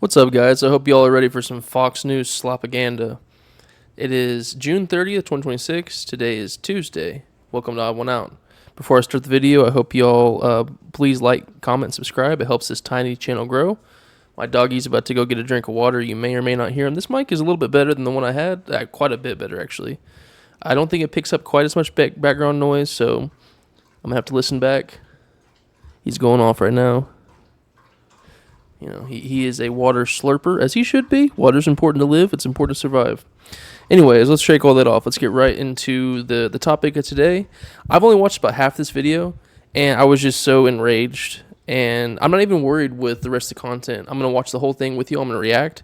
What's up, guys? I hope y'all are ready for some Fox News slopaganda. It is June 30th, 2026. Today is Tuesday. Welcome to Odd One Out. Before I start the video, I hope y'all please like, comment, and subscribe. It helps this tiny channel grow. My doggy's about to go get a drink of water. You may or may not hear him. This mic is a little bit better than the one I had. Quite a bit better, actually. I don't think it picks up quite as much background noise, so I'm going to have to listen back. He's going off right now. You know, he is a water slurper, as he should be. Water's important to live. It's important to survive. Anyways, let's shake all that off. Let's get right into the topic of today. I've only watched about half this video, and I was just so enraged. And I'm not even worried with the rest of the content. I'm going to watch the whole thing with you. I'm going to react.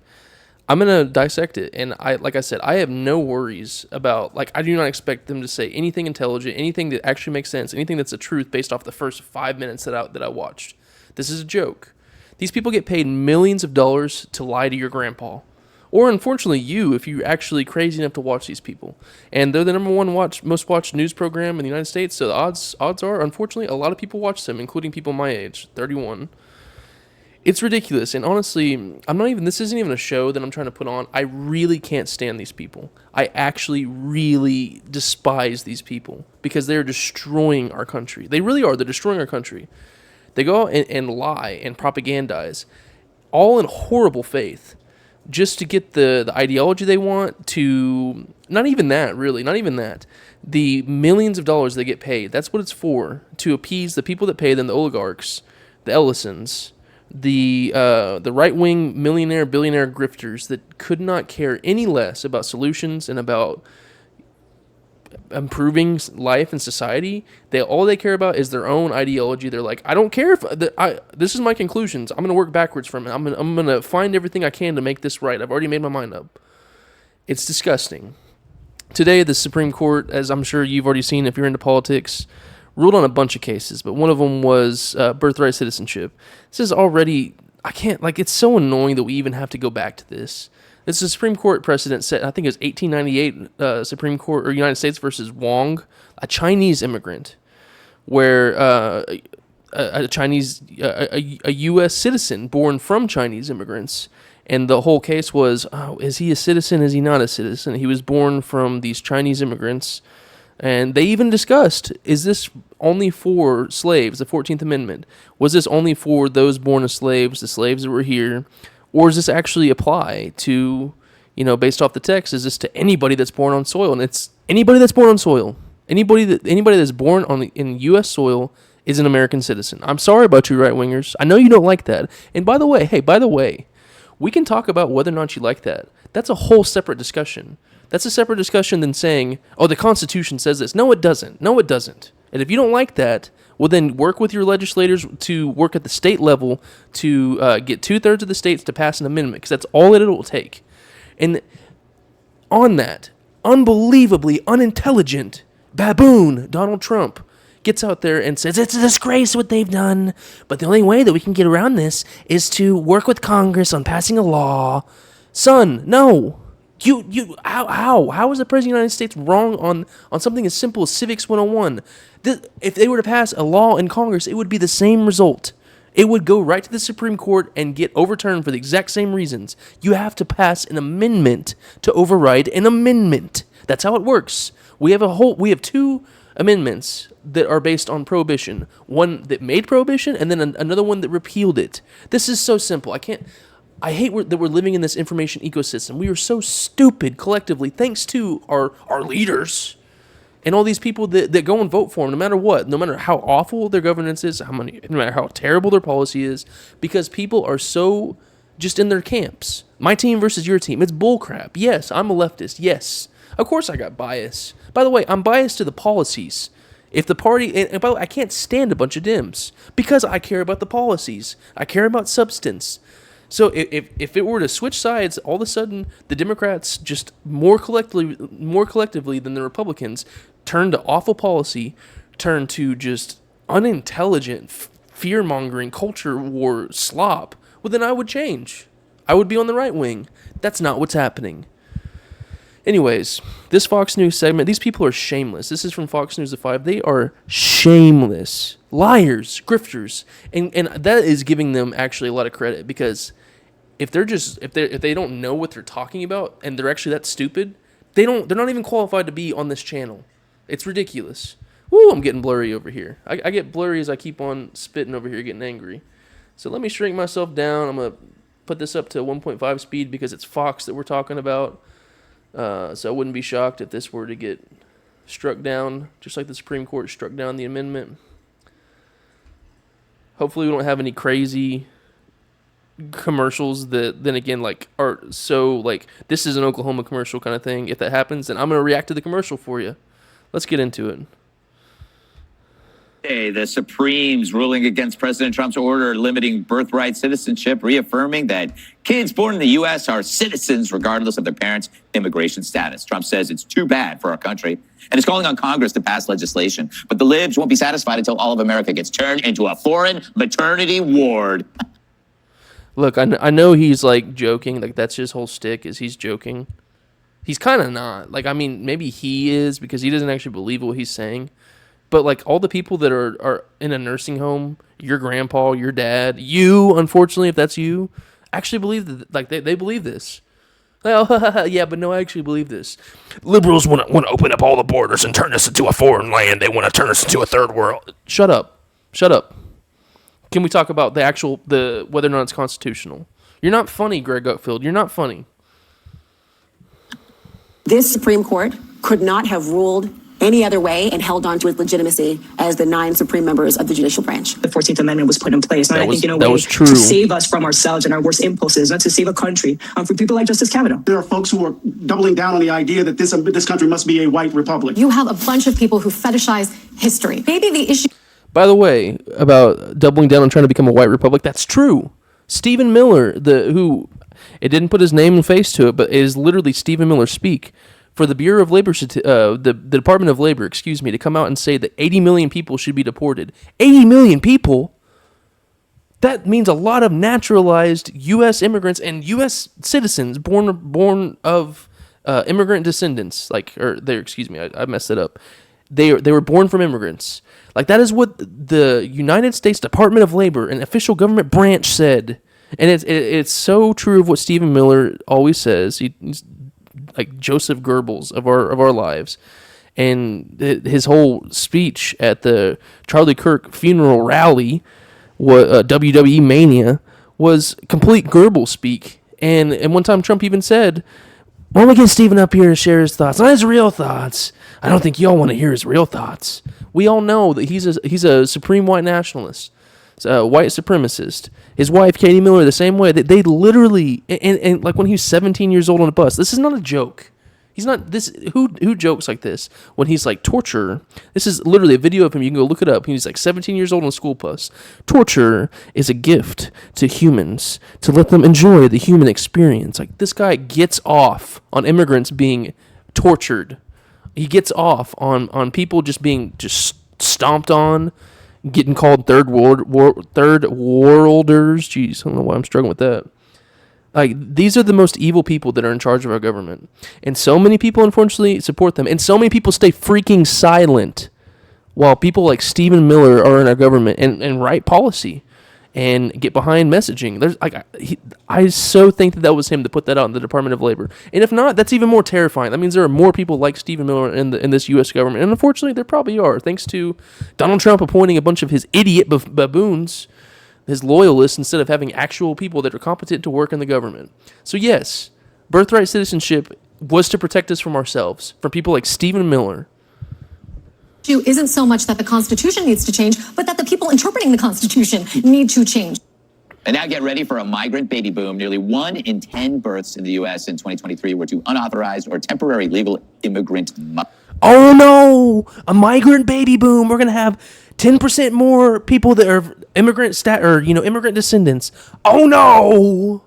I'm going to dissect it. And like I said, I have no worries about, I do not expect them to say anything intelligent, anything that actually makes sense, anything that's the truth based off the first 5 minutes that I watched. This is a joke. These people get paid millions of dollars to lie to your grandpa. Or, unfortunately, you, if you're actually crazy enough to watch these people. And they're the number one most watched news program in the United States, so the odds are, unfortunately, a lot of people watch them, including people my age, 31. It's ridiculous, and honestly, this isn't even a show that I'm trying to put on. I really can't stand these people. I actually really despise these people, because they're destroying our country. They really are. They're destroying our country. They go out and lie and propagandize, all in horrible faith, just to get the ideology they want to, not even that. The millions of dollars they get paid, that's what it's for, to appease the people that pay them, the oligarchs, the Ellisons, the right-wing millionaire, billionaire grifters that could not care any less about solutions and about improving life and society. All they care about is their own ideology. They're like, I don't care if this is my conclusions. I'm going to work backwards from it. I'm going to find everything I can to make this right. I've already made my mind up. It's disgusting. Today, the Supreme Court, as I'm sure you've already seen if you're into politics, ruled on a bunch of cases, but one of them was birthright citizenship. This is already, it's so annoying that we even have to go back to this. This is a Supreme Court precedent set, I think it was 1898 Supreme Court, or United States versus Wong, a Chinese immigrant, where a U.S. citizen born from Chinese immigrants, and the whole case was, is he a citizen, is he not a citizen? He was born from these Chinese immigrants, and they even discussed, is this only for slaves, the 14th Amendment? Was this only for those born as slaves, the slaves that were here? Or does this actually apply to, based off the text, is this to anybody that's born on soil? And it's anybody that's born on soil. Anybody that's born in U.S. soil is an American citizen. I'm sorry about you right-wingers. I know you don't like that. And by the way, we can talk about whether or not you like that. That's a whole separate discussion. That's a separate discussion than saying, oh, the Constitution says this. No, it doesn't. And if you don't like that, well, then work with your legislators to work at the state level to get 2/3 of the states to pass an amendment, because that's all that it will take. And on that, unbelievably unintelligent baboon, Donald Trump, gets out there and says, it's a disgrace what they've done, but the only way that we can get around this is to work with Congress on passing a law. Son, no. How is the President of the United States wrong on something as simple as Civics 101? If they were to pass a law in Congress, it would be the same result. It would go right to the Supreme Court and get overturned for the exact same reasons. You have to pass an amendment to override an amendment. That's how it works. We have two amendments that are based on prohibition. One that made prohibition, and then another one that repealed it. This is so simple. I hate that we're living in this information ecosystem. We are so stupid collectively, thanks to our leaders and all these people that go and vote for them, no matter what, no matter how awful their governance is, no matter how terrible their policy is, because people are so just in their camps. My team versus your team. It's bullcrap. Yes, I'm a leftist. Yes. Of course I got bias. By the way, I'm biased to the policies. If the party, and by the way, I can't stand a bunch of Dems because I care about the policies. I care about substance. So if it were to switch sides, all of a sudden the Democrats just more collectively than the Republicans turn to awful policy, turn to just unintelligent, fear-mongering, culture war slop, well then I would change. I would be on the right wing. That's not what's happening. Anyways, this Fox News segment, these people are shameless. This is from Fox News at 5. They are shameless. Liars, grifters. And that is giving them actually a lot of credit because if they don't know what they're talking about and they're actually that stupid, they're not even qualified to be on this channel. It's ridiculous. Woo, I'm getting blurry over here. I get blurry as I keep on spitting over here, getting angry. So let me shrink myself down. I'm gonna put this up to 1.5 speed because it's Fox that we're talking about. So I wouldn't be shocked if this were to get struck down, just like the Supreme Court struck down the amendment. Hopefully we don't have any crazy commercials that then again like are so like this is an Oklahoma commercial kind of thing. If that happens, then I'm going to react to the commercial for you. Let's get into it. The Supreme's ruling against President Trump's order limiting birthright citizenship, reaffirming that kids born in the U.S. are citizens regardless of their parents' immigration status. Trump says it's too bad for our country and is calling on Congress to pass legislation. But the libs won't be satisfied until all of America gets turned into a foreign maternity ward. Look, I know he's like joking, like that's his whole shtick is he's joking. He's kind of not. Like, I mean, maybe he is because he doesn't actually believe what he's saying. But like all the people that are in a nursing home, your grandpa, your dad, you, unfortunately, if that's you, actually believe that. Like they believe this. Well, yeah, but no, I actually believe this. Liberals want to open up all the borders and turn us into a foreign land. They want to turn us into a third world. Shut up. Can we talk about the whether or not it's constitutional? You're not funny, Greg Gutfeld. You're not funny. This Supreme Court could not have ruled any other way and held on to its legitimacy as the 9 supreme members of the judicial branch. The 14th Amendment was put in place, and I think in a way true. to save us from ourselves and our worst impulses, not to save a country, for people like Justice Kavanaugh. There are folks who are doubling down on the idea that this country must be a white republic. You have a bunch of people who fetishize history. Maybe the issue... By the way, about doubling down on trying to become a white republic, that's true. Stephen Miller, who it didn't put his name and face to it, but it is literally Stephen Miller speak for the Bureau of Labor, the Department of Labor, to come out and say that 80 million people should be deported. 80 million people? That means a lot of naturalized U.S. immigrants and U.S. citizens born of immigrant descendants. I messed it up. They were born from immigrants. Like, that is what the United States Department of Labor, an official government branch, said. And it's so true of what Stephen Miller always says. He's like Joseph Goebbels of our lives. And his whole speech at the Charlie Kirk funeral rally, WWE Mania, was complete Goebbels speak. And one time Trump even said, why don't we get Stephen up here to share his thoughts? Not his real thoughts. I don't think y'all want to hear his real thoughts. We all know that he's a supreme white nationalist, a white supremacist. His wife, Katie Miller, the same way. They literally, and like when he was 17 years old on a bus, this is not a joke. He's not this. Who jokes like this when he's like torture? This is literally a video of him. You can go look it up. He's like 17 years old on a school bus. Torture is a gift to humans to let them enjoy the human experience. Like, this guy gets off on immigrants being tortured. He gets off on people just being stomped on, getting called third worlders. Jeez, I don't know why I'm struggling with that. Like, these are the most evil people that are in charge of our government. And so many people, unfortunately, support them. And so many people stay freaking silent while people like Stephen Miller are in our government and write policy and get behind messaging. There's I so think that was him to put that out in the Department of Labor. And if not, that's even more terrifying. That means there are more people like Stephen Miller in this U.S. government. And unfortunately, there probably are, thanks to Donald Trump appointing a bunch of his idiot baboons, his loyalists, instead of having actual people that are competent to work in the government. So yes, birthright citizenship was to protect us from ourselves, from people like Stephen Miller. Isn't so much that the Constitution needs to change, but that the people interpreting the Constitution need to change. And now get ready for a migrant baby boom. Nearly 1 in 10 births in the U.S. in 2023 were to unauthorized or temporary legal immigrant mothers. Oh no, a migrant baby boom. We're going to have 10% more people that are immigrant descendants. Oh no.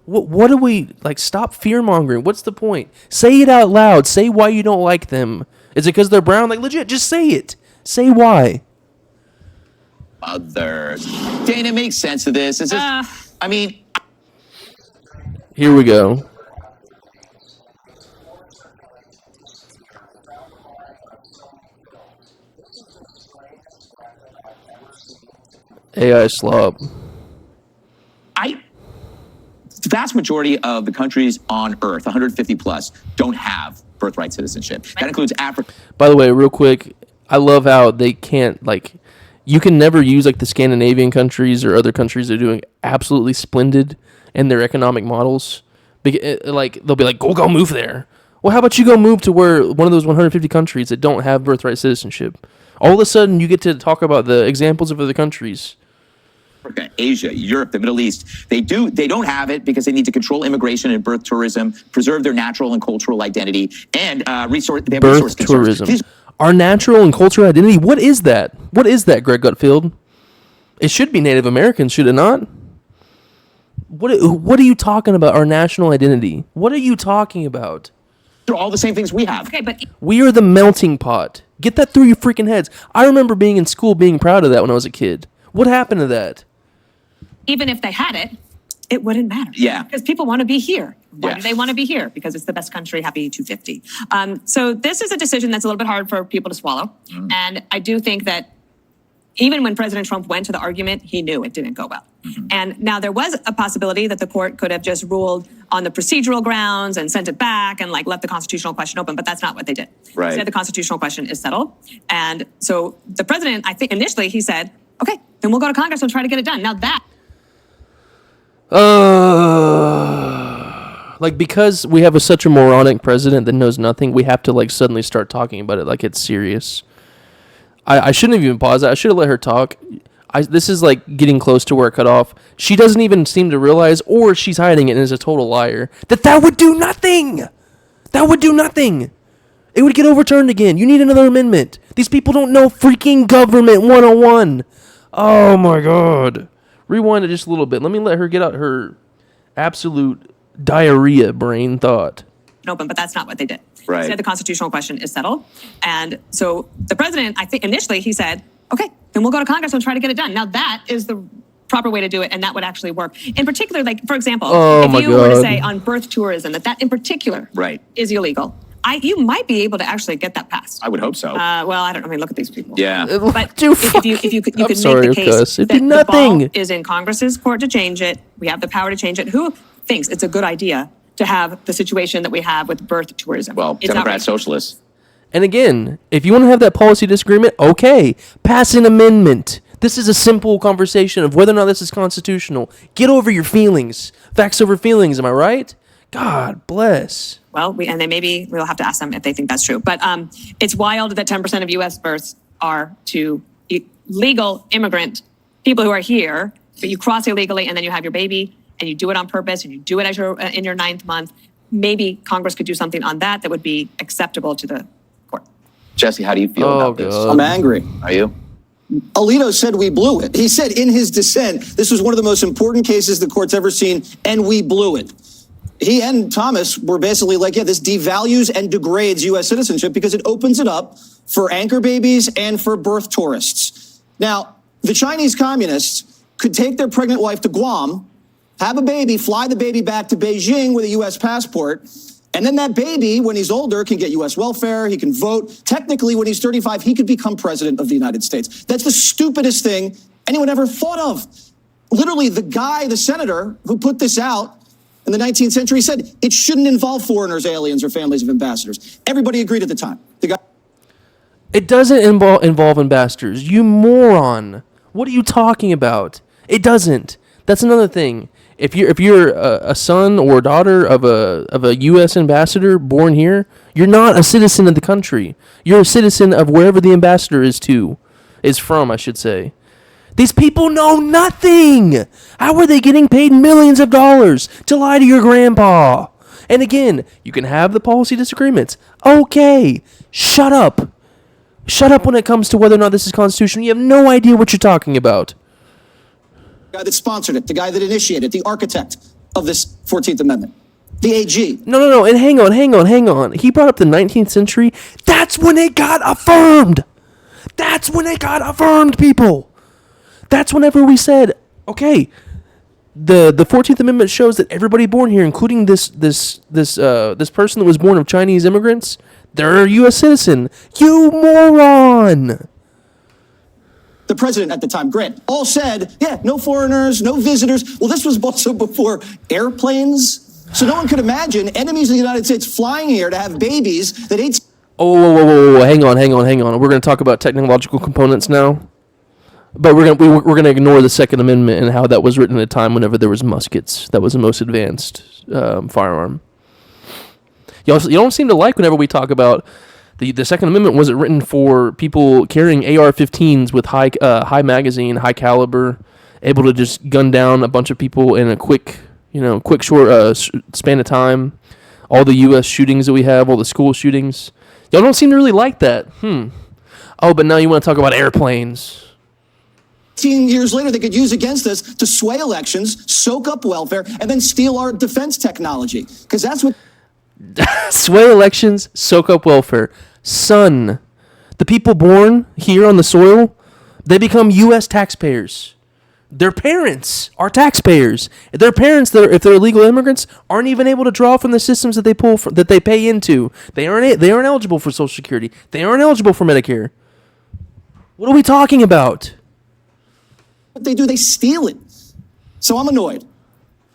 What do we, stop fear-mongering. What's the point? Say it out loud. Say why you don't like them. Is it because they're brown? Like, legit, just say it. Say why. Others. Dana, make sense of this. It's just, Here we go. AI slob. vast majority of the countries on Earth, 150 plus, don't have birthright citizenship. That includes Africa. By the way, real quick, I love how they can't, like, you can never use, like, the Scandinavian countries or other countries that are doing absolutely splendid in their economic models. Like, they'll be like, go move there. Well, how about you go move to where one of those 150 countries that don't have birthright citizenship? All of a sudden, you get to talk about the examples of other countries. Africa, Asia, Europe, the Middle East. They don't have it because they need to control immigration and birth tourism, preserve their natural and cultural identity, and they have resource Birth concerns. tourism. Our natural and cultural identity. What is that? What is that, Greg Gutfield? It should be Native Americans, should it not? What are you talking about? Our national identity. What are you talking about? They're all the same things we have. Okay, but We are the melting pot. Get that through your freaking heads. I remember being in school being proud of that when I was a kid. What happened to that? even if they had it, it wouldn't matter. Yeah. Because people want to be here. Why Yeah. do they want to be here? Because it's the best country, happy 250. So this is a decision that's a little bit hard for people to swallow. And I do think that even when President Trump went to the argument, he knew it didn't go well. And now there was a possibility that the court could have just ruled on the procedural grounds and sent it back and like left the constitutional question open, but that's not what they did. Right. Instead, the constitutional question is settled. And so the president, I think initially he said, okay, then we'll go to Congress and try to get it done. Now that like, because we have such a moronic president that knows nothing, we have to like suddenly start talking about it like it's serious. I shouldn't have even paused that. I should have let her talk. This is like getting close to where it cut off. She doesn't even seem to realize, or she's hiding it and is a total liar, that would do nothing. That would do nothing. It would get overturned again. You need another amendment. These people don't know freaking government 101. Oh my God. Rewind it just a little bit. Let me let her get out her absolute diarrhea brain thought. open, but that's not what they did. Right. Instead, the constitutional question is settled. And so the president, I think initially he said, okay, then we'll go to Congress and try to get it done. Now that is the proper way to do it, and that would actually work. In particular, like, for example, if you were to say on birth tourism that in particular Right. is illegal, you might be able to actually get that passed. I would hope so. Well, I don't know. I mean, look at these people. Yeah. But Do if you could I'm make sorry, the case Gus. that It'd be the ball nothing. is in Congress's court to change it. We have the power to change it. Who thinks it's a good idea to have the situation that we have with birth tourism? Well, It's Democrat outrageous. socialists. And again, if you want to have that policy disagreement, okay, pass an amendment. This is a simple conversation of whether or not this is constitutional. Get over your feelings. Facts over feelings, am I right? God bless. Well, we'll have to ask them if they think that's true. But it's wild that 10% of U.S. births are to legal immigrant people who are here, but you cross illegally and then you have your baby and you do it on purpose and you do it as in your 9th month. Maybe Congress could do something on that would be acceptable to the court. Jesse, how do you feel about this? God. I'm angry. Are you? Alito said we blew it. He said in his dissent, this was one of the most important cases the court's ever seen, and we blew it. He and Thomas were basically like, yeah, this devalues and degrades U.S. citizenship because it opens it up for anchor babies and for birth tourists. Now, the Chinese communists could take their pregnant wife to Guam, have a baby, fly the baby back to Beijing with a U.S. passport, and then that baby, when he's older, can get U.S. welfare, he can vote. Technically, when he's 35, he could become president of the United States. That's the stupidest thing anyone ever thought of. Literally, the senator who put this out in the 19th century said it shouldn't involve foreigners, aliens, or families of ambassadors. Everybody agreed at the time. The guy. It doesn't involve ambassadors. You moron. What are you talking about? It doesn't. That's another thing. If you're a son or a daughter of a U.S. ambassador born here, you're not a citizen of the country. You're a citizen of wherever the ambassador is from, I should say. These people know nothing. How are they getting paid millions of dollars to lie to your grandpa? And again, you can have the policy disagreements. Okay, shut up. Shut up when it comes to whether or not this is constitutional. You have no idea what you're talking about. The guy that sponsored it, the guy that initiated, the architect of this 14th Amendment, the AG. No. And hang on. He brought up the 19th century. That's when it got affirmed. People. That's whenever we said, okay, the 14th Amendment shows that everybody born here, including this person that was born of Chinese immigrants, they're a U.S. citizen. You moron. the president at the time, Grant, all said, yeah, no foreigners, no visitors. Well, this was also before airplanes. So no one could imagine enemies of the United States flying here to have babies that ate. Oh, whoa. Hang on. We're going to talk about technological components now. But we're gonna ignore the Second Amendment and how that was written at a time whenever there was muskets. That was the most advanced firearm. You don't seem to like whenever we talk about the Second Amendment wasn't written for people carrying AR-15s with high magazine, high caliber, able to just gun down a bunch of people in a quick short span of time. All the U.S. shootings that we have, all the school shootings. Y'all don't seem to really like that. Oh, but now you want to talk about airplanes. 15 years later, they could use against us to sway elections, soak up welfare, and then steal our defense technology. Because that's what... Sway elections, soak up welfare. Son, the people born here on the soil, they become U.S. taxpayers. Their parents are taxpayers. Their parents, if they're illegal immigrants, aren't even able to draw from the systems that they pay into. They aren't eligible for Social Security. They aren't eligible for Medicare. What are we talking about? What they do, they steal it. So I'm annoyed.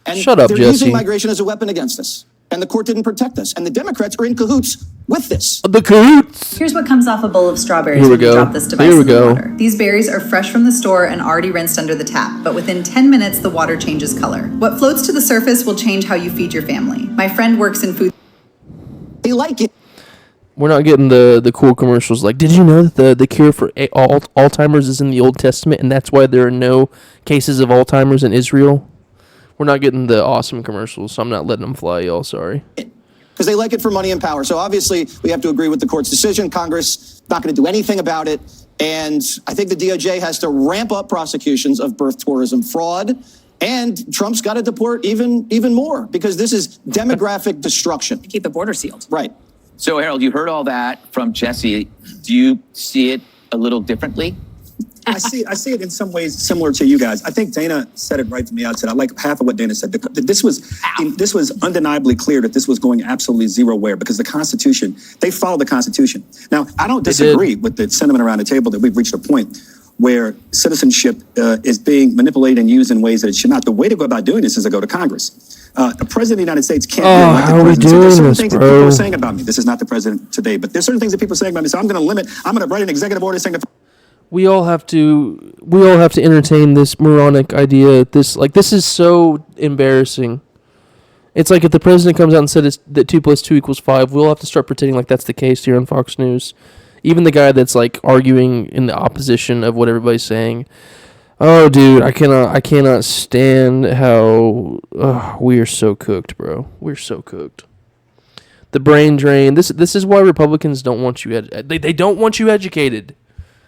And shut up, they're Jesse. using migration as a weapon against us. And the court didn't protect us. And the Democrats are in cahoots with this. The cahoots. Here's what comes off a bowl of strawberries Here we when you go. drop this device Here we in the go. water. These berries are fresh from the store and already rinsed under the tap, but within 10 minutes, the water changes color. What floats to the surface will change how you feed your family. My friend works in food. They like it. We're not getting the cool commercials like, did you know that the cure for Alzheimer's is in the Old Testament, and that's why there are no cases of Alzheimer's in Israel? We're not getting the awesome commercials, so I'm not letting them fly, y'all. Sorry. Because they like it for money and power. So obviously, we have to agree with the court's decision. Congress not going to do anything about it. And I think the DOJ has to ramp up prosecutions of birth tourism fraud. And Trump's got to deport even more, because this is demographic destruction. Keep the border sealed. Right. So, Harold, you heard all that from Jesse. Do you see it a little differently? I see it in some ways similar to you guys. I think Dana said it right from the outset. I like half of what Dana said. This was undeniably clear that this was going absolutely zero where, because the Constitution, they follow the Constitution. Now, I don't disagree with the sentiment around the table that we've reached a point where citizenship is being manipulated and used in ways that it should not. The way to go about doing this is to go to Congress. The president of the United States can't be elected president. There's certain things that people are saying about me. This is not the president today, but there's certain things that people are saying about me. So I'm going to write an executive order saying that We all have to entertain this moronic idea. This is so embarrassing. It's like if the president comes out and said that 2 + 2 = 5, we'll have to start pretending like that's the case here on Fox News. Even the guy that's like arguing in the opposition of what everybody's saying. Oh, dude, I cannot stand how we are so cooked, bro. We're so cooked. The brain drain. This is why Republicans don't want you. They don't want you educated.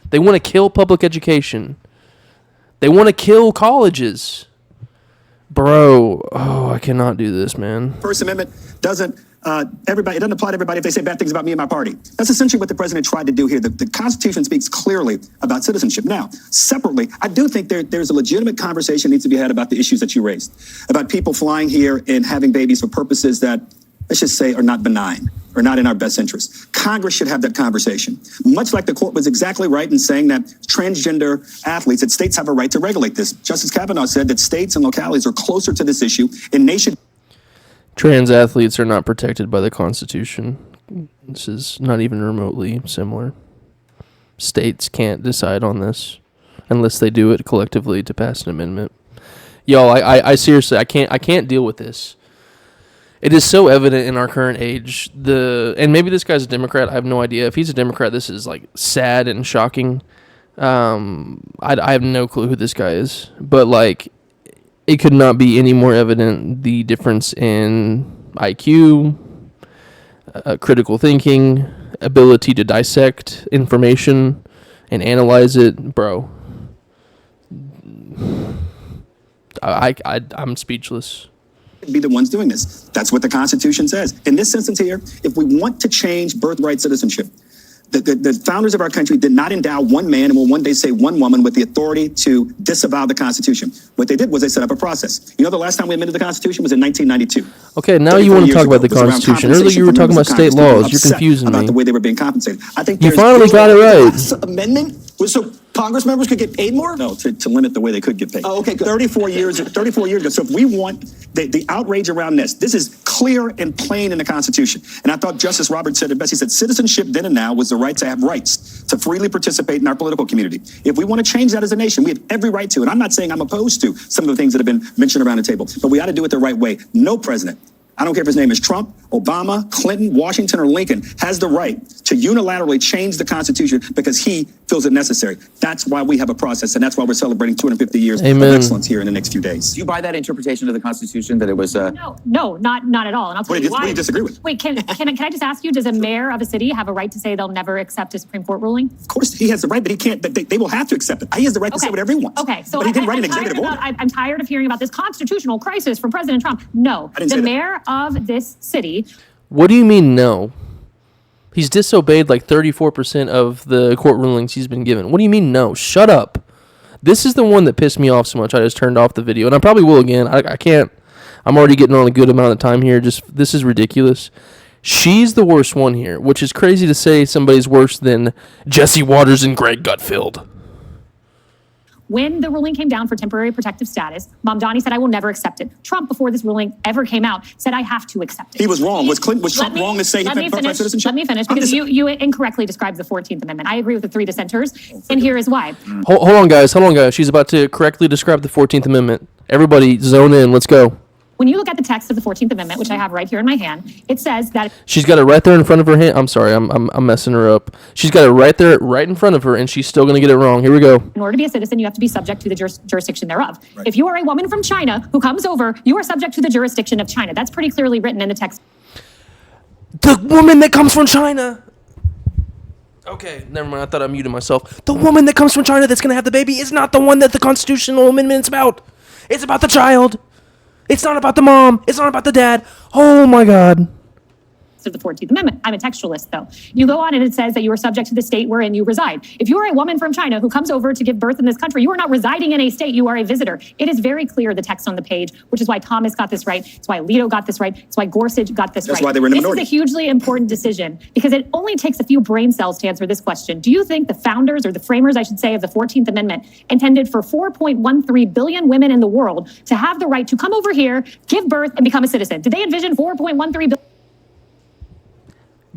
They want to kill public education. They want to kill colleges. Bro, I cannot do this, man. First Amendment doesn't it doesn't apply to everybody if they say bad things about me and my party. That's essentially what the president tried to do here. The Constitution speaks clearly about citizenship. Now, separately, I do think there's a legitimate conversation needs to be had about the issues that you raised, about people flying here and having babies for purposes that, let's just say, are not benign or not in our best interest. Congress should have that conversation. Much like the court was exactly right in saying that transgender athletes, that states have a right to regulate this. Justice Kavanaugh said that states and localities are closer to this issue and nation. Trans athletes are not protected by the Constitution. This is not even remotely similar. States can't decide on this unless they do it collectively to pass an amendment. Y'all, I seriously, I can't deal with this. It is so evident in our current age. And maybe this guy's a Democrat. I have no idea. If he's a Democrat, this is like sad and shocking. I have no clue who this guy is, but like, it could not be any more evident the difference in IQ, critical thinking, ability to dissect information and analyze it, bro. I'm speechless. Be the ones doing this. That's what the Constitution says. In this instance here, if we want to change birthright citizenship, the founders of our country did not endow one man and will one day say one woman with the authority to disavow the Constitution. What they did was they set up a process. You know, the last time we amended the Constitution was in 1992. Okay, now you want to talk about the Constitution. Earlier you were talking about state laws. You're confusing me. About the way they were being compensated. I think you finally got it right. Amendment So Congress members could get paid more? No, to limit the way they could get paid. Oh, okay, good. 34 years ago. So if we want the outrage around this is clear and plain in the Constitution. And I thought Justice Roberts said it best. He said, citizenship then and now was the right to have rights, to freely participate in our political community. If we want to change that as a nation, we have every right to. And I'm not saying I'm opposed to some of the things that have been mentioned around the table, but we ought to do it the right way. No president, I don't care if his name is Trump, Obama, Clinton, Washington, or Lincoln, has the right to unilaterally change the Constitution because he feels it necessary. That's why we have a process, and that's why we're celebrating 250 years of excellence here in the next few days. Do you buy that interpretation of the Constitution that it was? No, not at all. And I'll tell you why. What do you disagree with? Wait, can I just ask you? Does a mayor of a city have a right to say they'll never accept a Supreme Court ruling? Of course, he has the right, but he can't. But they will have to accept it. He has the right to say whatever he wants. Okay, so but he didn't write an executive order. I'm tired of hearing about this constitutional crisis from President Trump. No, the mayor of this city. What do you mean no? He's disobeyed like 34% of the court rulings he's been given. What do you mean no? Shut up. This is the one that pissed me off so much I just turned off the video. And I probably will again. I can't. I'm already getting on a good amount of time here. This is ridiculous. She's the worst one here, which is crazy to say somebody's worse than Jesse Waters and Greg Gutfeld. When the ruling came down for temporary protective status, Mamdani said, I will never accept it. Trump, before this ruling ever came out, said, I have to accept it. He was wrong. Was Trump wrong to say he had birthright citizenship? Let me finish, because you incorrectly described the 14th Amendment. I agree with the three dissenters, and here is why. Hold on, guys. She's about to correctly describe the 14th Amendment. Everybody zone in. Let's go. When you look at the text of the 14th Amendment, which I have right here in my hand, it says that... She's got it right there in front of her hand. I'm sorry, I'm messing her up. She's got it right there, right in front of her, and she's still going to get it wrong. Here we go. In order to be a citizen, you have to be subject to the jurisdiction thereof. Right. If you are a woman from China who comes over, you are subject to the jurisdiction of China. That's pretty clearly written in the text. The woman that comes from China... Okay, never mind. I thought I muted myself. The woman that comes from China that's going to have the baby is not the one that the constitutional amendment's about. It's about the child. It's not about the mom. It's not about the dad. Oh, my God. Of the 14th Amendment. I'm a textualist, though. You go on and it says that you are subject to the state wherein you reside. If you are a woman from China who comes over to give birth in this country, you are not residing in a state. You are a visitor. It is very clear, the text on the page, which is why Thomas got this right. It's why Alito got this right. It's why Gorsuch got this right. That's why they were in the minority. This is a hugely important decision because it only takes a few brain cells to answer this question. Do you think the founders, or the framers, I should say, of the 14th Amendment intended for 4.13 billion women in the world to have the right to come over here, give birth, and become a citizen? Did they envision 4.13 billion?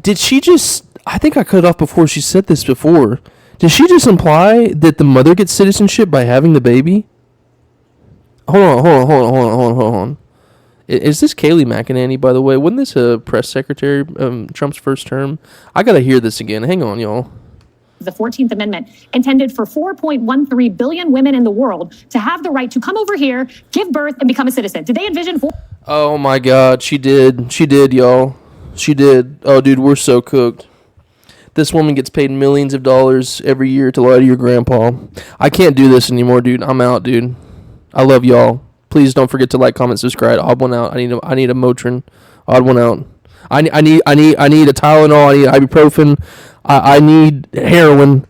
Did she just... I think I cut off before she said this before. Did she just imply that the mother gets citizenship by having the baby? Hold on. Is this Kayleigh McEnany, by the way? Wasn't this a press secretary Trump's first term? I got to hear this again. Hang on, y'all. The 14th Amendment intended for 4.13 billion women in the world to have the right to come over here, give birth, and become a citizen. Did they envision... Oh, my God. She did. She did, y'all. She did. Oh, dude, we're so cooked. This woman gets paid millions of dollars every year to lie to your grandpa. I can't do this anymore, dude. I'm out, dude. I love y'all. Please don't forget to like, comment, subscribe. Odd one out. I need a Motrin. Odd one out. I need a Tylenol. I need ibuprofen. I need heroin.